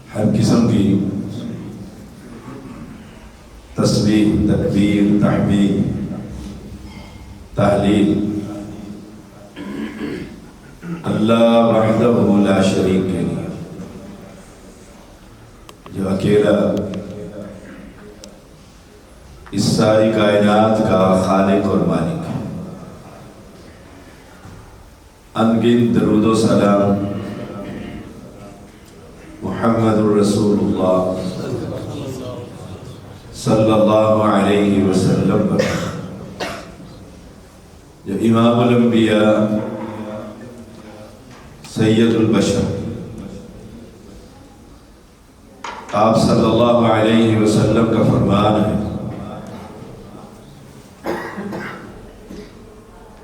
ہر قسم کی تسبیح، تکبیر، تحمید، تحلیل اللہ وحدہ لا شریک کے لیے، جو اکیلا اس ساری کائنات کا خالق اور مالک ہے۔ انگنت درود و سلام محمد الرسول اللہ صلی اللہ علیہ وسلم پر، جو امام الانبیاء سید البشر آپ صلی اللہ علیہ وسلم کا فرمان ہے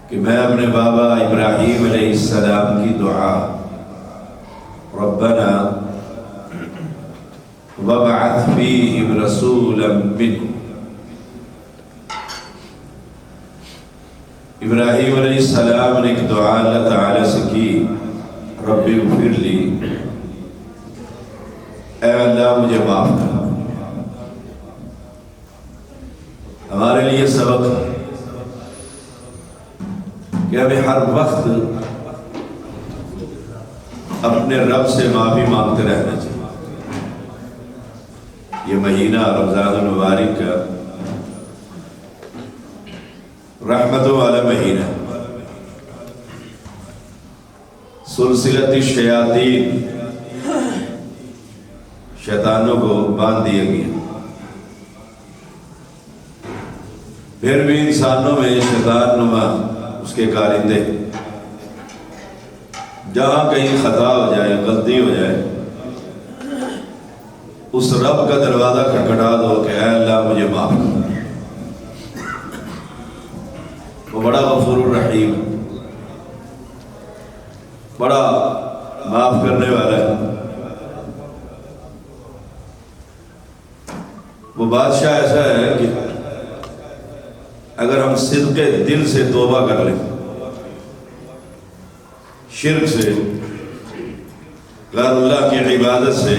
کہ میں اپنے بابا ابراہیم علیہ السلام کی دعا ربنا وابعث فیہم رسولا منہم، ابراہیم علیہ السلام نے ایک دعا اللہ تعالی سے کی، رب اغفر لی، اے اللہ مجھے معاف کر۔ ہمارے لیے سبق ہے کہ ہمیں ہر وقت اپنے رب سے معافی مانگتے رہنا چاہیے۔ یہ مہینہ رمضان المبارک کا رحمتوں والا مہینہ، سلسلۃ الشیاطین، شیطانوں کو باندھ دیا گیا۔ پھر بھی انسانوں میں شیطان نما اس کے کارندے، جہاں کہیں خطا ہو جائے، غلطی ہو جائے، اس رب کا دروازہ کھٹکھٹا دو کہ اے اللہ مجھے معاف کر۔ وہ بڑا غفور الرحیم، بڑا معاف کرنے والا ہے۔ وہ بادشاہ ایسا ہے کہ اگر ہم صدق دل سے توبہ کر لیں، شرک سے، غیر اللہ کی عبادت سے،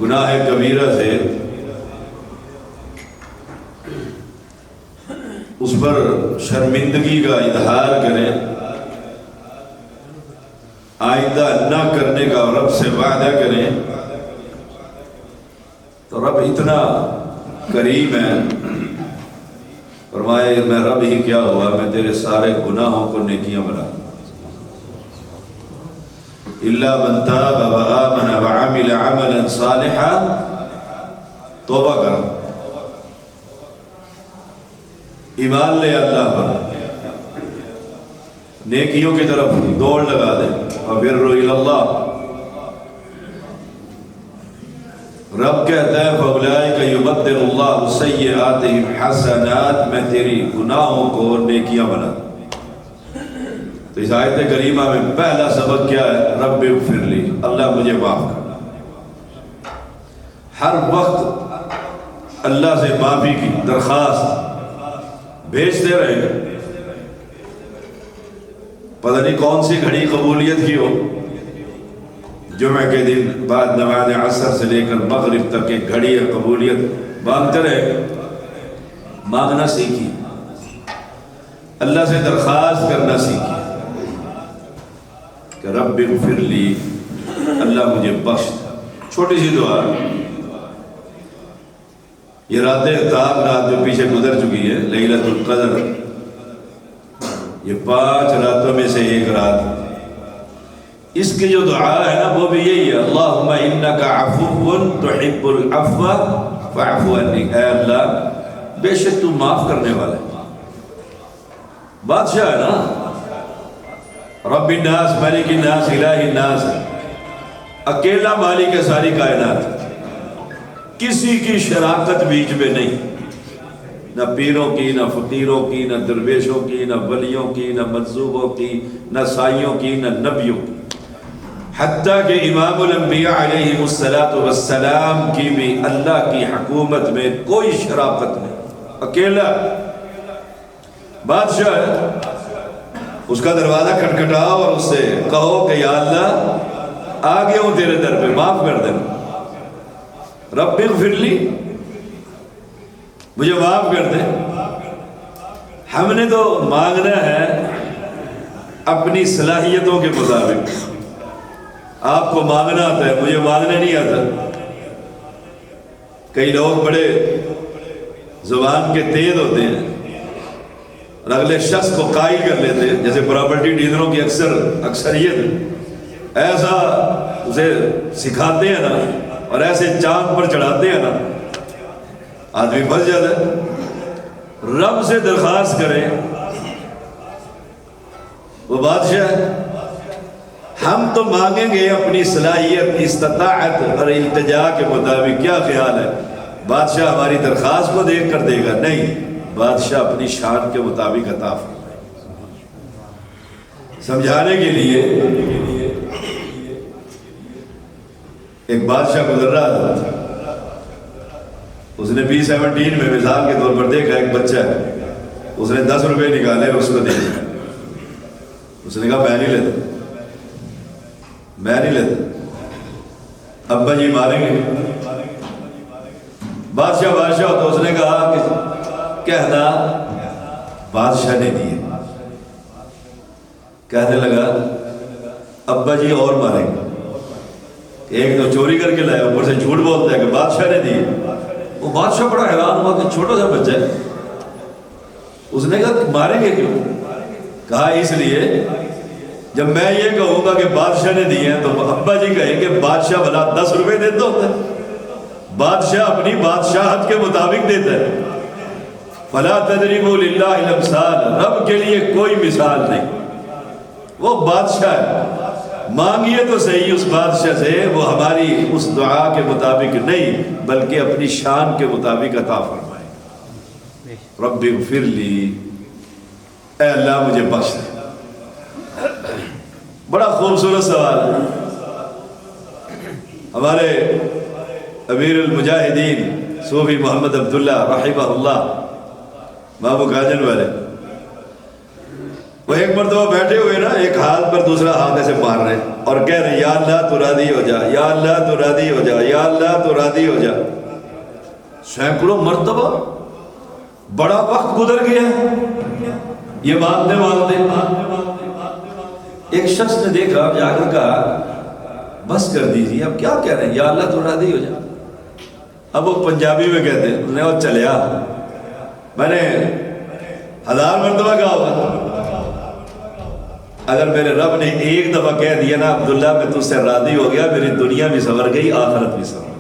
گناہ کبیرہ سے، اس پر شرمندگی کا اظہار کریں، آئندہ نہ کرنے کا رب سے وعدہ کریں، تو رب اتنا کریم ہے، فرمائے میں رب ہی کیا ہوا، میں تیرے سارے گناہوں کو نیکیاں بنا الا من تاب وآمن وعمل عملا صالحا، توبہ کر، ایمان لے اللہ پر، نیکیوں کی طرف دوڑ لگا دے، وبروا الی اللہ۔ رب کہتا ہے فَأُولَٰئِكَ يُبَدِّلُ اللَّهُ سَيِّئَاتِهِمْ حَسَنَاتٍ، میں تیری گناہوں کو نیکیاں بنا دوں۔ تو اس آیت کریمہ میں پہلا سبق کیا ہے؟ رب اغفر لی، اللہ مجھے معاف کر۔ ہر وقت اللہ سے معافی کی درخواست بھیجتے رہے، پتہ نہیں کون سی گھڑی قبولیت کی ہو۔ جمعہ کے دن بعد نماز عصر سے لے کر مغرب تک ایک گھڑی ہے قبولیت، مانگتے رہے، مانگنا سیکھی، اللہ سے درخواست کرنا سیکھی کہ رب اغفر لی، اللہ مجھے بخش۔ چھوٹی سی دعا، یہ رات تاب رات جو پیچھے گزر چکی ہے، لیلۃ القدر، یہ 5 راتوں میں سے ایک رات، اس کی جو دعا ہے نا وہ بھی یہی ہے، اللہم انک عفو تحب العفو فاعف عنی، اے اللہ بے شک تو معاف کرنے والا ہے۔ بادشاہ ہے نا، رب الناس، مالک الناس، الہ الناس، اکیلا مالک ہے ساری کائنات، کسی کی شراکت بیچ میں نہیں، نہ پیروں کی، نہ فقیروں کی، نہ درویشوں کی، نہ ولیوں کی، نہ مجذوبوں کی، نہ سائیوں کی، نہ نبیوں کی، حتیٰ کہ امام الانبیاء علیہ السلام کی بھی اللہ کی حکومت میں کوئی شراکت نہیں، اکیلا بادشاہ ہے۔ اس کا دروازہ کھٹکھٹاؤ اور اس سے کہو کہ یا اللہ آ گیا ہوں تیرے در پہ، معاف کر دینا۔ رب اغفر لی، مجھے معاف کر دے۔ ہم نے تو مانگنا ہے اپنی صلاحیتوں کے مطابق۔ آپ کو مانگنا آتا ہے، مجھے مانگنا نہیں آتا۔ کئی لوگ بڑے زبان کے تیز ہوتے ہیں اور اگلے شخص کو قائل کر لیتے ہیں، جیسے پراپرٹی ڈیلروں کی اکثریت ایسا اسے سکھاتے ہیں نا اور ایسے چاند پر چڑھاتے ہیں نا، آدمی پھنس جاتا ہے۔ رب سے درخواست کریں، وہ بادشاہ ہے۔ ہم تو مانگیں گے اپنی صلاحیت، استطاعت اور التجا کے مطابق۔ کیا خیال ہے بادشاہ ہماری درخواست کو دیکھ کر دے گا؟ نہیں، بادشاہ اپنی شان کے مطابق عطا فرمائے۔ سمجھانے کے لیے ایک بادشاہ گزر رہا تھا، اس نے B-17 میں مثال کے طور پر دیکھا ایک بچہ ہے، اس نے 10 روپے نکالے، اس کو دیکھا، اس نے کہا میں نہیں لیتا، میں نہیں لیتا، ابا جی ماریں گے۔ بادشاہ ہوتا، اس نے کہا کہ کہنا بادشاہ نے دیے۔ کہنے لگا ابا جی اور ماریں گے، ایک تو چوری کر کے لایا، اوپر سے جھوٹ بولتا ہے کہ بادشاہ نے دیے۔ وہ بادشاہ بڑا حیران ہوا کہ چھوٹا سا بچہ ہے۔ اس نے کہا ماریں گے کیوں؟ کہا اس لیے جب میں یہ کہوں گا کہ بادشاہ نے دیے ہیں تو ابا جی کہیں کہ بادشاہ بھلا 10 روپے دیتا ہوتا ہے، بادشاہ اپنی بادشاہت کے مطابق دیتا ہے۔ فلا تضربوا للہ الامثال، رب کے لیے کوئی مثال نہیں، وہ بادشاہ ہے، مانگیے تو صحیح اس بادشاہ سے، وہ ہماری اس دعا کے مطابق نہیں بلکہ اپنی شان کے مطابق عطا فرمائے۔ رب اغفر لی، اے اللہ مجھے بخش دے۔ بڑا خوبصورت سوال ہے۔ ہمارے امیر المجاہدین صوفی محمد عبداللہ رحمہ اللہ بابو گاجن والے، وہ ایک مرتبہ بیٹھے ہوئے نا، ایک ہاتھ پر دوسرا ہاتھ ایسے مار رہے اور کہہ رہے ہیں یا اللہ تو راضی ہو جا، یا اللہ تو راضی ہو جا، یا اللہ تو راضی ہو جا۔ سینکڑوں مرتبہ، بڑا وقت گزر گیا یہ مانتے مانتے۔ ایک شخص نے دیکھا، جا کر کہا بس کر دیجیے، اب کیا کہہ رہے ہیں، یا اللہ تو راضی ہو جا۔ اب وہ پنجابی میں کہتے ہیں، انہوں نے وہ چلیا، میں نے 1000 مرتبہ کہا ہوگا، اگر میرے رب نے ایک دفعہ کہہ دیا نا عبداللہ میں تجھ سے راضی ہو گیا، میری دنیا بھی سنور گئی، آخرت بھی سنور۔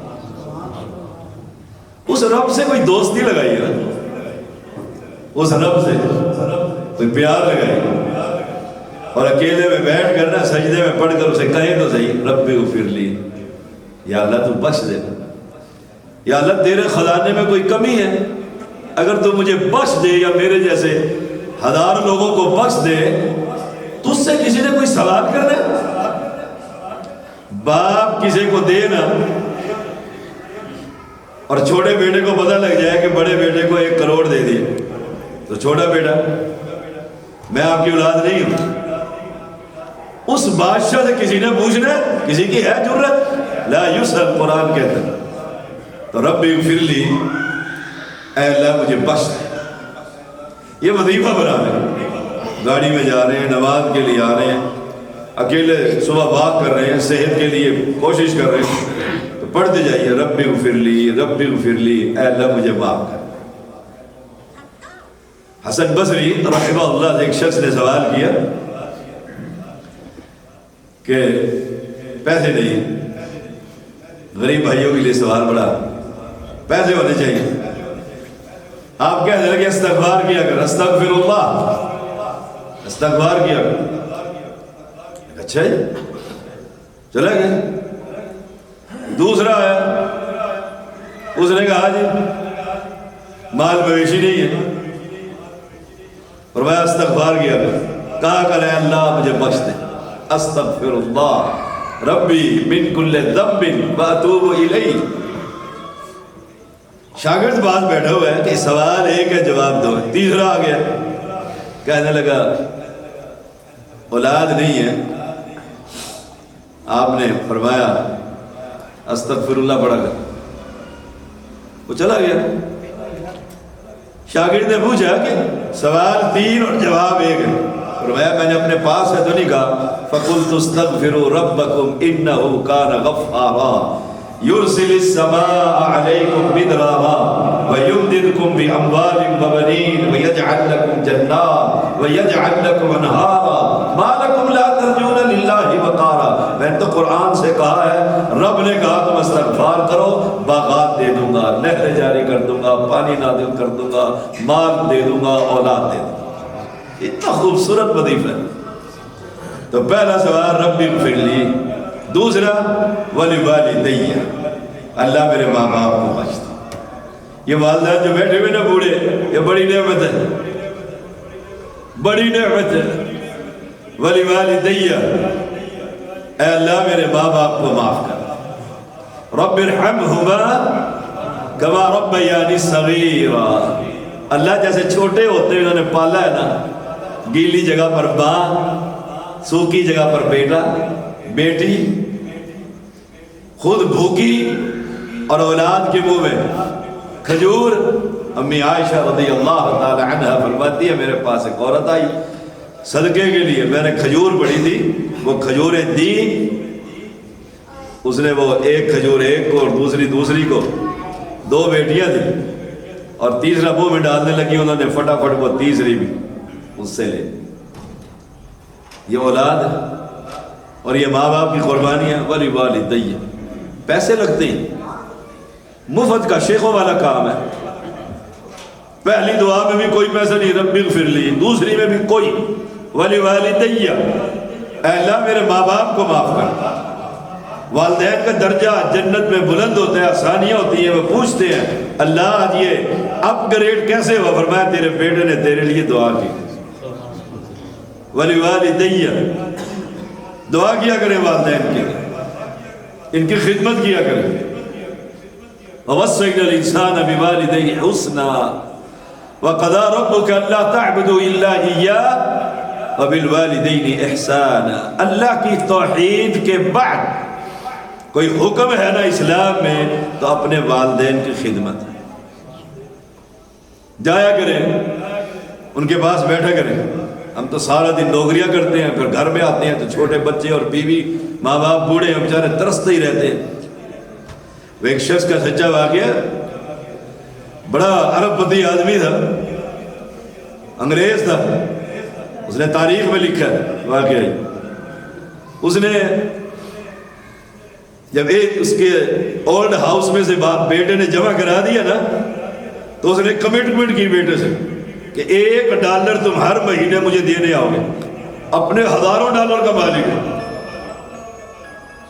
اس رب سے کوئی دوستی لگائی ہے، اس رب سے کوئی پیار لگائی، اور اکیلے میں بیٹھ کر نا سجدے میں پڑھ کر اسے کہے تو صحیح رب اغفر لی، یا اللہ تو بخش دے، یا اللہ تیرے خزانے میں کوئی کمی ہے، اگر تو مجھے بخش دے یا میرے جیسے 1000 لوگوں کو بخش دے، تجھ سے کسی نے کوئی سوال کرنا؟ باپ کسی کو دے نا اور چھوٹے بیٹے کو پتہ لگ جائے کہ بڑے بیٹے کو 1 کروڑ دے دیے، تو چھوٹا بیٹا میں آپ کی اولاد نہیں ہوں، اس بادشاہ سے کسی نے پوچھنا، کسی کی ہے جرت؟ لا یسأل، قرآن کہتا ہے۔ تو رب اغفر لی، اے اللہ مجھے بخش دے۔ یہ وظیفہ بنا لیں، گاڑی میں جا رہے ہیں، نماز کے لیے آ رہے ہیں، اکیلے صبح واک کر رہے ہیں، صحت کے لیے کوشش کر رہے ہیں، تو پڑھتے جائیے رب اغفر لی، رب اغفر لی، اے اللہ مجھے معاف کر۔ حسن بصری رحمہ اللہ سے ایک شخص نے سوال کیا کہ پیسے نہیں، غریب بھائیوں کے لیے سوال بڑا، پیسے ہونے چاہیے، آپ کہہ دیں کہ استغفار کیا کر، استغفر اللہ، استغفار کیا کر۔ اچھا جی، چلے گئے۔ دوسرا آیا، اس نے کہا جی مال مویشی نہیں ہے، فرمایا استغفار کیا کر، کہا کرے اللہ مجھے بخش دے، استغفر اللہ ربی من کل ذنب واتوب الیہ۔ شاگرد پاس بیٹھا ہوا ہے کہ سوال ایک ہے جواب دو، تیسرا آ گیا، کہنے لگا اولاد نہیں ہے، آپ نے فرمایا استغفر اللہ پڑھا کر، وہ چلا گیا۔ شاگرد نے پوچھا کہ سوال 3 اور جواب 1 ہے، فرمایا میں نے اپنے پاس ہے تو نہیں کہا فَقُلْتُ اسْتَغْفِرُوا رَبَّكُمْ إِنَّهُ كَانَ غَفَّارًا يُرْسِلِ السَّمَاءَ عَلَيْكُمْ مِدْرَارًا وَيُمْدِدْكُمْ بِأَمْوَالٍ وَبَنِينَ وَيَجْعَلْ لَكُمْ جَنَّاتٍ وَيَجْعَلْ لَكُمْ أَنْهَارًا مَا لَكُمْ لَا تَرْجُونَ لِلَّهِ وَقَارًا۔ میں نے تو قرآن سے کہا ہے، رب نے کہا تم استغفار کرو، باغات دے دوں گا، نہریں جاری کر دوں گا، پانی نازل کر دوں گا، مال دے دوں گا، اولاد دے دوں گا۔ اتنا خوبصورت وظیفہ ہے۔ تو پہلا سوال ربی اغفر لی، دوسرا وَلِوَالِدَيَّ، اللہ میرے ماں باپ کو بخش دے۔ یہ والدین جو بیٹھے ہوئے نا بوڑھے، یہ بڑی نعمت ہے، بڑی نعمت ہے۔ وَلِوَالِدَيَّ، اے اللہ میرے ماں باپ کو معاف کر۔ رب ارحمہما کما ربیانی صغیرا، اللہ جیسے چھوٹے ہوتے انہوں نے پالا ہے نا، گیلی جگہ پر ماں، سوکھی جگہ پر بیٹا بیٹی، خود بھوکی اور اولاد کے منہ میں کھجور۔ امی عائشہ رضی اللہ تعالی عنہ فرماتی ہے میرے پاس ایک عورت آئی صدقے کے لیے، میں نے کھجور پڑی تھی، وہ کھجوریں دی، اس نے وہ ایک کھجور ایک کو اور دوسری کو، 2 بیٹیاں تھیں، اور تیسرا منہ میں ڈالنے لگی، انہوں نے فٹافٹ وہ تیسری بھی اس سے لے۔ یہ اولاد اور یہ ماں باپ کی قربانیاں، وَلِوَالِدَيَّ، پیسے لگتے ہیں، مفت کا شیخوں والا کام ہے۔ پہلی دعا میں بھی کوئی پیسہ نہیں، رب اغفر لی، دوسری میں بھی کوئی، وَلِوَالِدَيَّ، اے اللہ میرے ماں باپ کو معاف کر۔ والدین کا درجہ جنت میں بلند ہوتا ہے، آسانیاں ہوتی ہیں، وہ پوچھتے ہیں اللہ آج یہ اپ گریڈ کیسے ہوا؟ فرمایا تیرے بیٹے نے تیرے لیے دعا کی۔ وَلِوَالِدَيَّ، دعا کیا کریں والدین کی، ان کی خدمت کیا کریں۔ وَوَصَّيْنَا الْإِنسَانَ بِوَالِدَيْهِ حُسْنًا وَقَضَىٰ رَبُّكَ أَلَّا تَعْبُدُوا إِلَّا إِيَّاهُ وَبِالْوَالِدَيْنِ إِحْسَانًا۔ اللہ کی توحید کے بعد کوئی حکم ہے نا اسلام میں تو اپنے والدین کی خدمت ہے۔ جایا کریں، ان کے پاس بیٹھا کریں۔ ہم تو سارا دن نوکریاں کرتے ہیں، پھر گھر میں آتے ہیں تو چھوٹے بچے اور بیوی، ماں باپ بوڑھے ہیں، بیچارے ترستے ہی رہتے ہیں۔ وہ ایک شخص کا سچا واقعہ، بڑا ارب پتی آدمی تھا، انگریز تھا، اس نے تاریخ میں لکھا ہے واقعہ، اس نے جب اس کے اولڈ ہاؤس میں سے بیٹے نے جمع کرا دیا نا، تو اس نے کمٹمنٹ کی بیٹے سے کہ $1 تم ہر مہینے مجھے دینے آؤ گے۔ اپنے ہزاروں ڈالر کا مالک ہے،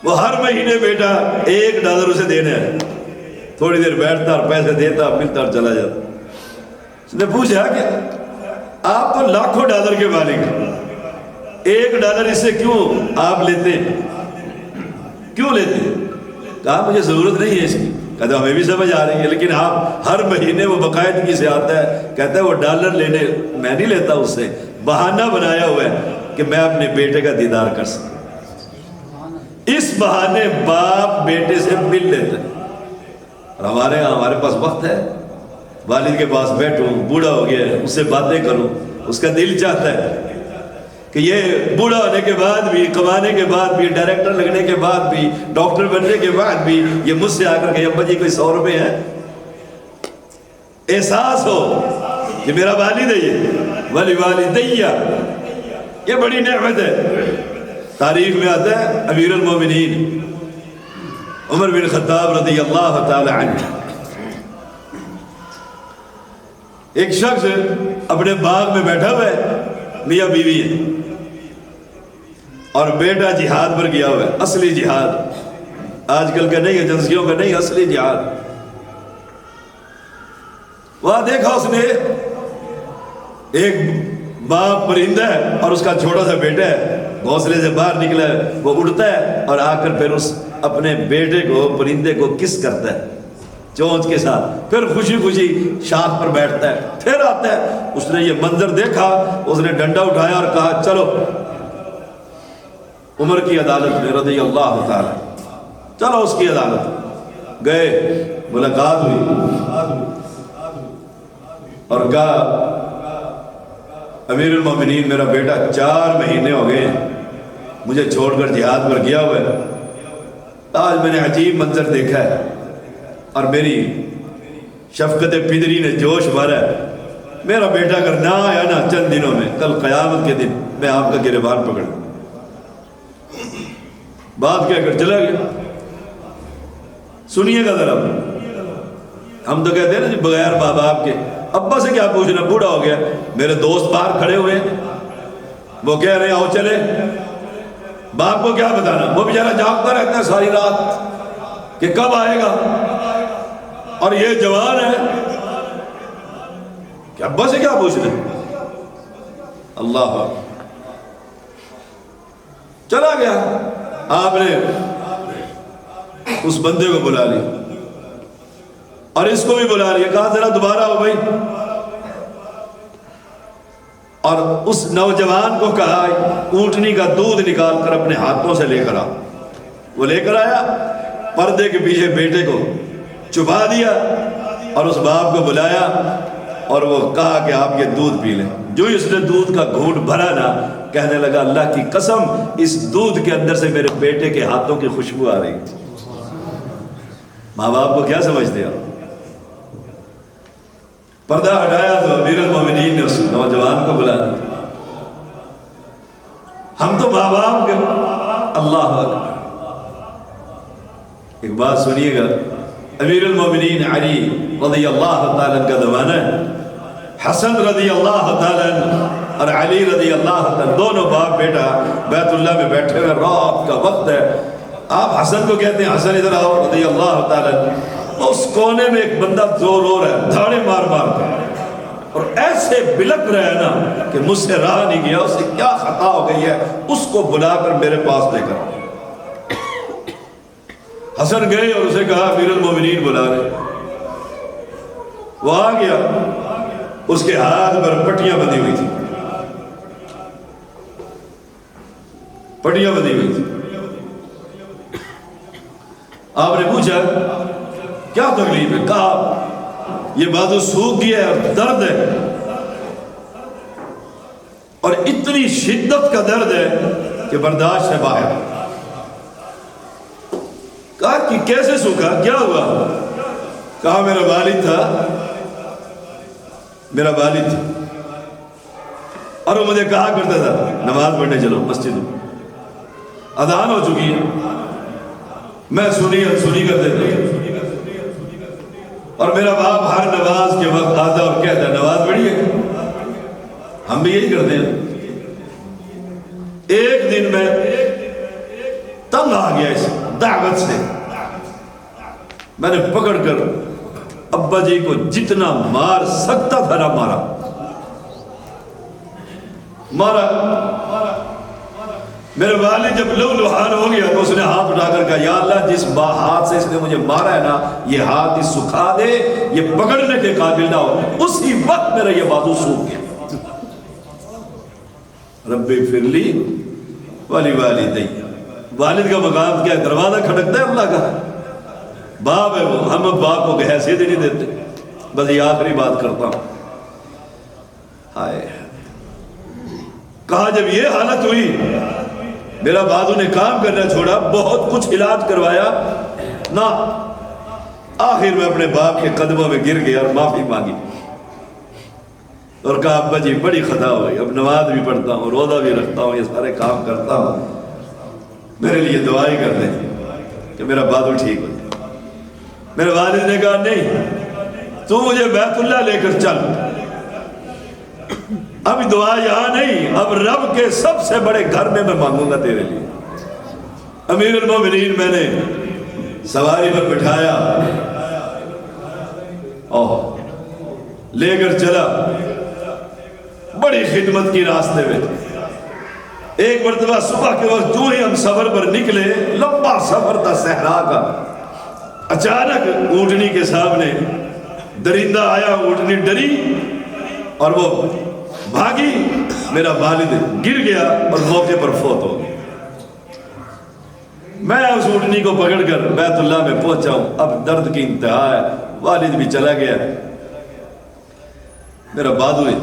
وہ ہر مہینے بیٹا $1 اسے دینے آئے، تھوڑی دیر بیٹھتا اور پیسے دیتا، ملتا اور چلا جاتا۔ اس نے پوچھا کہ آپ تو لاکھوں ڈالر کے مالک ہیں، $1 اس سے کیوں آپ لیتے ہیں؟ کیوں لیتے ہیں؟ کہا مجھے ضرورت نہیں ہے اس کی۔ کہتا ہمیں بھی سمجھ آ رہی ہے، لیکن آپ ہر مہینے وہ باقاعدگی سے آتا ہے، کہتا ہے وہ $1 لینے میں نہیں لیتا اس سے، بہانہ بنایا ہوا ہے کہ میں اپنے بیٹے کا دیدار کر سکوں۔ اس بہانے باپ بیٹے سے مل لیتے ہیں۔ اور ہمارے پاس وقت ہے، والد کے پاس بیٹھوں، بوڑھا ہو گیا ہے، اس سے باتیں کروں، اس کا دل چاہتا ہے کہ یہ بوڑھا ہونے کے بعد بھی، کمانے کے بعد بھی، ڈائریکٹر لگنے کے بعد بھی، ڈاکٹر بننے کے بعد بھی یہ مجھ سے آ کر کہ ابا جی کوئی 100 روپے ہے، احساس ہو کہ میرا والد ہے یہ، وَلِوَالِدَيَّ، یہ بڑی نعمت ہے۔ تاریخ میں آتا ہے امیر المومنین عمر بن خطاب رضی اللہ تعالی عنہ، ایک شخص اپنے باغ میں بیٹھا ہوا ہے، میاں بیوی ہے، اور بیٹا جہاد پر گیا ہوا ہے، اصلی جہاد، آج کل کا نہیں، ایجنسیوں کا نہیں، اصلی جہاد۔ وہاں دیکھا اس نے ایک باپ پرندہ ہے اور اس کا چھوٹا سا بیٹا ہے، گھونسلے سے باہر نکلا ہے، وہ اڑتا ہے اور آ کر پھر اس اپنے بیٹے کو، پرندے کو کس کرتا ہے چونچ کے ساتھ، پھر خوشی خوشی شاخ پر بیٹھتا ہے، پھر آتا ہے۔ اس نے یہ منظر دیکھا، اس نے ڈنڈا اٹھایا اور کہا چلو عمر کی عدالت میں رضی اللہ تعالی، چلو اس کی عدالت گئے، ملاقات ہوئی اور کہا امیر المومنین میرا بیٹا 4 مہینے ہو گئے مجھے چھوڑ کر جہاد پر گیا ہوا ہے، آج میں نے عجیب منظر دیکھا ہے اور میری شفقت پدری نے جوش مارا ہے، میرا بیٹا اگر نہ آیا نا چند دنوں میں، کل قیامت کے دن میں آپ کا گریبان پکڑ لوں۔ بات کیا کر چلا گیا۔ سنیے گا ذرا، ہم تو کہتے ہیں نا جی بغیر ماں باپ کے، ابا سے کیا پوچھنا، بوڑھا ہو گیا، میرے دوست باہر کھڑے ہوئے ہیں، وہ کہہ رہے ہیں آؤ چلے، باپ کو کیا بتانا، وہ بیچارہ جاگتا رہتا ہے ساری رات کہ کب آئے گا، اور یہ جوان ہے کہ ابا سے کیا پوچھنا۔ اللہ چلا گیا، آپ نے اس بندے کو بلا لیا اور اس کو بھی بلا لیا، کہا ذرا دوبارہ ہو بھائی، اور اس نوجوان کو کہا اونٹنی کا دودھ نکال کر اپنے ہاتھوں سے لے کر آ۔ وہ لے کر آیا، پردے کے پیچھے بیٹے کو چھپا دیا اور اس باپ کو بلایا اور وہ کہا کہ آپ یہ دودھ پی لیں۔ جو اس نے دودھ کا گھونٹ بھرا نا، کہنے لگا اللہ کی قسم اس دودھ کے اندر سے میرے بیٹے کے ہاتھوں کی خوشبو آ رہی۔ ماں باپ کو کیا سمجھتے ہیں؟ پردہ ہٹایا تو امیر المومنین نے اس نوجوان کو بلا دیا۔ ہم تو ماں باپ کے، اللہ اکبر۔ ایک بات سنیے گا، امیر المومنین علی رضی اللہ تعالیٰ کا زمانہ ہے، حسن رضی اللہ تعالیٰ اور علی رضی اللہ تعالیٰ، دونوں باپ بیٹا بیت اللہ میں بیٹھے ہوئے، رات کا وقت ہے، آپ حسن کو کہتے ہیں حسن ادھر آؤ رضی اللہ تعالیٰ، اس کونے میں ایک بندہ زور رو رہا ہے، دھاڑے مار مار کر، اور ایسے بلک رہا ہے نا کہ مجھ سے رہا نہیں گیا، اس سے کیا خطا ہو گئی ہے، اس کو بلا کر میرے پاس لے کر۔ حسن گئے اور اسے کہا امیر المومنین بلا رہے۔ وہ آ گیا، اس کے ہاتھ پر پٹیاں بندھی ہوئی تھی، پٹیاں بندھی ہوئی تھی۔ آپ نے پوچھا کیا تکلیف ہے؟ کہا یہ بازو سوکھ گیا ہے اور درد ہے، اور اتنی شدت کا درد ہے کہ برداشت سے باہر۔ کہا کہ کیسے سوکھا، کیا ہوا؟ کہا میرا والد تھا، میرا والد تھا، اور وہ مجھے کہا کرتا تھا نماز پڑھنے چلو مسجد میں، اذان ہو چکی ہے، میں سنی کر دیتا ہوں، اور میرا باپ ہر نماز کے وقت آتا اور کہتا نماز پڑھیے، ہم بھی یہی کرتے ہیں۔ ایک دن میں تنگ آ گیا اس دعوت سے، میں نے پکڑ کر ابا جی کو جتنا مار سکتا تھا نہ مارا۔ میرے والد جب لو لوہان ہو گیا تو اس نے ہاتھ اٹھا کر کہا یا اللہ جس ہاتھ سے اس نے مجھے مارا ہے نا، یہ ہاتھ اس سکھا دے، یہ پکڑنے کے قابل نہ ہو۔ اسی وقت میرا یہ بازو سوکھ گیا۔ رب اغفر لی ولی والدی، والد کا مقام کیا؟ دروازہ کھٹکتا ہے اللہ کا، باپ ہے وہ، ہم باپ کو حیثیت ہی نہیں دیتے۔ بس یہ آخری بات کرتا ہوں، ہائے کہا جب یہ حالت ہوئی، میرا بازو نے کام کرنا چھوڑا، بہت کچھ علاج کروایا نہ، آخر میں اپنے باپ کے قدموں میں گر گیا اور معافی مانگی اور کہا ابا جی بڑی خطا ہو گئی، اب نماز بھی پڑھتا ہوں، روزہ بھی رکھتا ہوں، یہ سارے کام کرتا ہوں، میرے لیے دعائیں کر دیں کہ میرا بازو ٹھیک ہو جائے۔ میرے والد نے کہا نہیں، تو مجھے بیت اللہ لے کر چل، اب دعا یہاں نہیں، اب رب کے سب سے بڑے گھر میں مانگوں گا تیرے لیے۔ امیر المومنین میں نے سواری پر بٹھایا، لے کر چلا، بڑی خدمت کی راستے میں۔ ایک مرتبہ صبح کے وقت جو ہی ہم سفر پر نکلے، لمبا سفر تھا صحرا کا، اچانک اونٹنی کے سامنے درندہ آیا، اونٹنی ڈری اور وہ بھاگی، میرا والد گر گیا اور موقع پر فوت ہو گیا۔ میں اس اونٹنی کو پکڑ کر بیت اللہ میں پہنچا ہوں، اب درد کی انتہا ہے، والد بھی چلا گیا، میرا بادو ہے،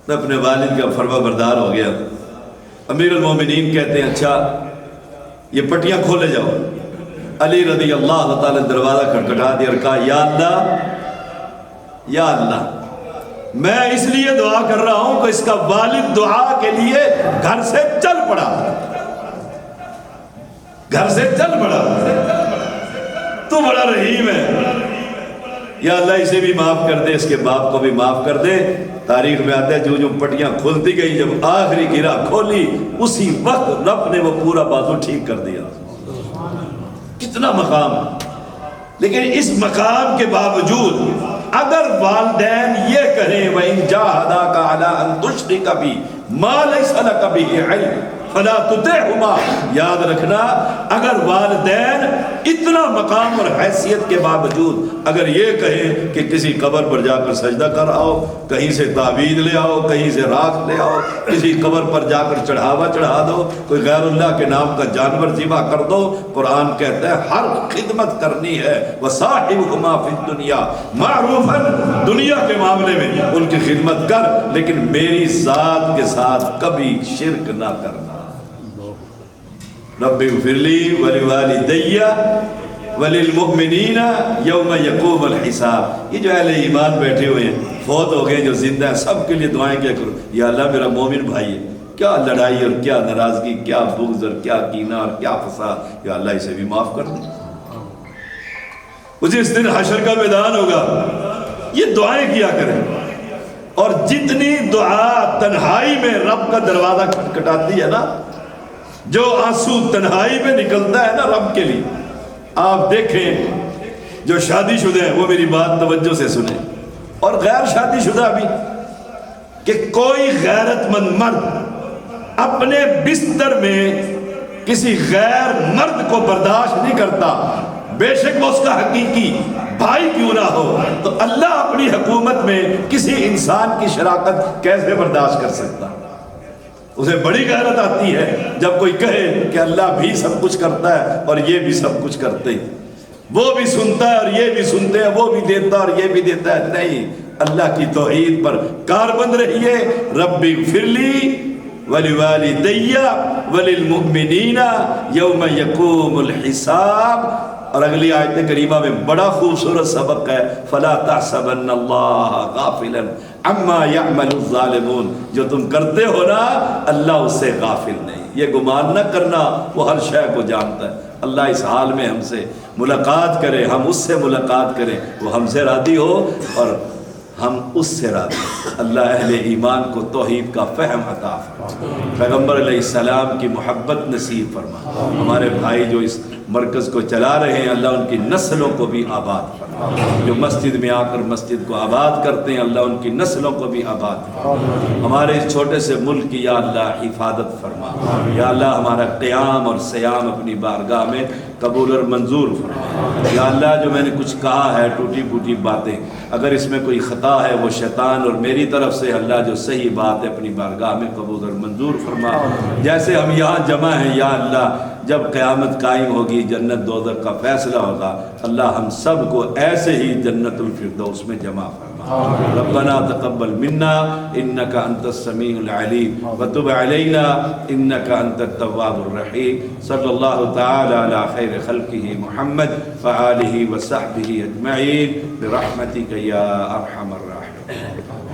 میں اپنے والد کا فرما بردار ہو گیا۔ امیر المومنین کہتے ہیں اچھا یہ پٹیاں کھولے جاؤ۔ علی رضی اللہ تعالی نے دروازہ کھٹکھٹا دیا اور کہا یا اللہ، یا اللہ، میں اس لیے دعا کر رہا ہوں کہ اس کا والد دعا کے لیے گھر سے چل پڑا، گھر سے چل پڑا، تو بڑا رحیم ہے، یا اللہ اسے بھی معاف کر دے، اس کے باپ کو بھی معاف کر دے۔ تاریخ میں آتا ہے جو پٹیاں کھلتی گئی، جب آخری گرہ کھولی اسی وقت رب نے وہ پورا بازو ٹھیک کر دیا۔ کتنا مقام ہے، لیکن اس مقام کے باوجود اگر والدین یہ کہیں وَإِن جَاهَدَاكَ عَلَىٰ أَن تُشْرِكَ بِي مَا لَيْسَ لَكَ بِهِ عِلْمٌ فَلَا تُطِعْهُمَا، یاد رکھنا اگر والدین اتنا مقام اور حیثیت کے باوجود اگر یہ کہیں کہ کسی قبر پر جا کر سجدہ کر آؤ، کہیں سے تعویذ لے آؤ، کہیں سے راکھ لے آؤ، کسی قبر پر جا کر چڑھاوا چڑھا دو، کوئی غیر اللہ کے نام کا جانور ذبح کر دو، قرآن کہتا ہے ہر خدمت کرنی ہے وَصَاحِبْهُمَا فِي الدُّنْيَا مَعْرُوفًا، دنیا کے معاملے میں ان کی خدمت کر، لیکن میری ذات کے ساتھ کبھی شرک نہ کرنا۔ رب اغفر لی ولوالدی وللمؤمنین یوم یقوم الحساب۔ یہ جو اہل ایمان بیٹھے ہوئے ہیں، فوت ہو گئے، جو زندہ ہیں، سب کے لیے دعائیں کیا کرو، یا اللہ میرا مومن بھائی ہے، کیا لڑائی اور کیا ناراضگی، کیا بغض اور کیا کینہ اور کیا فساد، یا اللہ اسے بھی معاف کر دے۔ مجھے اس دن حشر کا میدان ہوگا، یہ دعائیں کیا کریں، اور جتنی دعا تنہائی میں رب کا دروازہ کھٹکھٹاتی ہے نا، جو آنسو تنہائی میں نکلتا ہے نا رب کے لیے، آپ دیکھیں جو شادی شدہ ہیں وہ میری بات توجہ سے سنیں، اور غیر شادی شدہ بھی، کہ کوئی غیرت مند مرد اپنے بستر میں کسی غیر مرد کو برداشت نہیں کرتا، بے شک وہ اس کا حقیقی بھائی کیوں نہ ہو، تو اللہ اپنی حکومت میں کسی انسان کی شراکت کیسے برداشت کر سکتا؟ اسے بڑی غیرت آتی ہے جب کوئی کہے کہ اللہ بھی سب کچھ کرتا ہے اور یہ بھی سب کچھ کرتے ہیں، وہ بھی سنتا ہے اور یہ بھی سنتے ہیں، وہ بھی دیتا ہے اور یہ بھی دیتا ہے۔ نہیں، اللہ کی توحید پر کاربند رہیے۔ رب اغفر لی ولوالدی وللمؤمنین یوم یقوم الحساب۔ اور اگلی آیت کریمہ میں بڑا خوبصورت سبق ہے، فلا تحسبن اللہ غافلا عما یعمل الظالمون، جو تم کرتے ہو نا اللہ اس سے غافل نہیں، یہ گمان نہ کرنا، وہ ہر شے کو جانتا ہے۔ اللہ اس حال میں ہم سے ملاقات کرے، ہم اس سے ملاقات کریں، وہ ہم سے راضی ہو اور ہم اس سے راضی ہو۔ اللہ اہل ایمان کو توحید کا فہم عطا فرما، پیغمبر علیہ السلام کی محبت نصیب فرما۔ ہمارے بھائی جو اس مرکز کو چلا رہے ہیں، اللہ ان کی نسلوں کو بھی آباد فرما، جو مسجد میں آ کر مسجد کو آباد کرتے ہیں، اللہ ان کی نسلوں کو بھی آباد فرما۔ ہمارے اس چھوٹے سے ملک کی یا اللہ حفاظت فرما، یا اللہ ہمارا قیام اور سیام اپنی بارگاہ میں قبول اور منظور فرما۔ یا اللہ جو میں نے کچھ کہا ہے ٹوٹی پھوٹی باتیں، اگر اس میں کوئی خطا ہے وہ شیطان اور میری طرف سے، اللہ جو صحیح بات ہے اپنی بارگاہ میں قبول اور منظور فرما۔ جیسے ہم یہاں جمع ہیں یا اللہ، جب قیامت قائم ہوگی، جنت دوزخ کا فیصلہ ہوگا، اللہ ہم سب کو ایسے ہی جنت الفردوس میں جمع فرما۔ ربنا تقبل منا انك انت السميع العليم وتب علينا انك انت التواب الرحيم صلى الله تعالى على خير خلقه محمد وآله وصحبه اجمعين برحمتك يا ارحم الراحمين۔